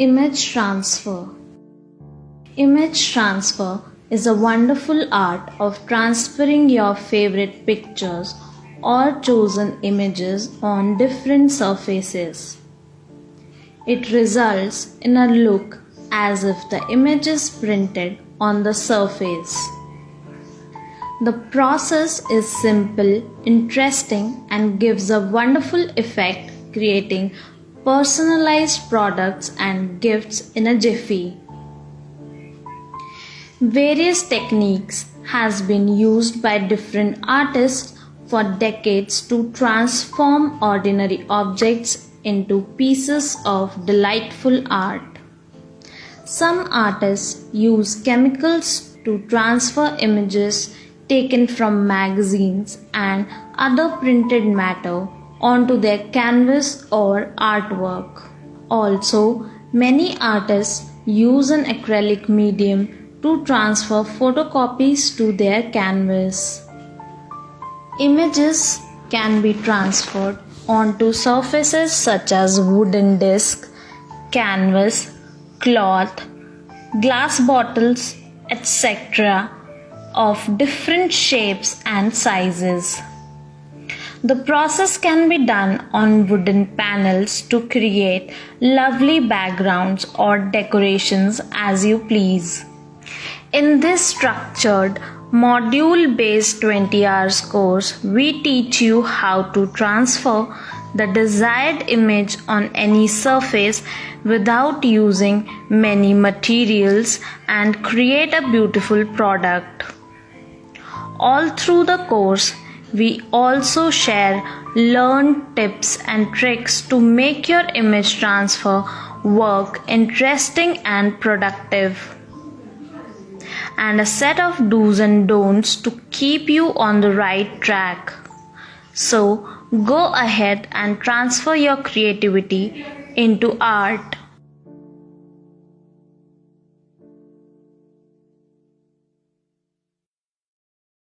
Image transfer. Image transfer is a wonderful art of transferring your favorite pictures or chosen images on different surfaces. It results in a look as if the image is printed on the surface. The process is simple, interesting, and gives a wonderful effect, creating personalized products and gifts in a jiffy. Various techniques has been used by different artists for decades to transform ordinary objects into pieces of delightful art. Some artists use chemicals to transfer images taken from magazines and other printed matter onto their canvas or artwork. Also, many artists use an acrylic medium to transfer photocopies to their canvas. Images can be transferred onto surfaces such as wooden disc, canvas, cloth, glass bottles, etc. of different shapes and sizes. The process can be done on wooden panels to create lovely backgrounds or decorations as you please. In this structured, module-based 20 hours course, we teach you how to transfer the desired image on any surface without using many materials and create a beautiful product. All through the course, we also share learned tips and tricks to make your image transfer work interesting and productive, and a set of do's and don'ts to keep you on the right track. So, go ahead and transfer your creativity into art.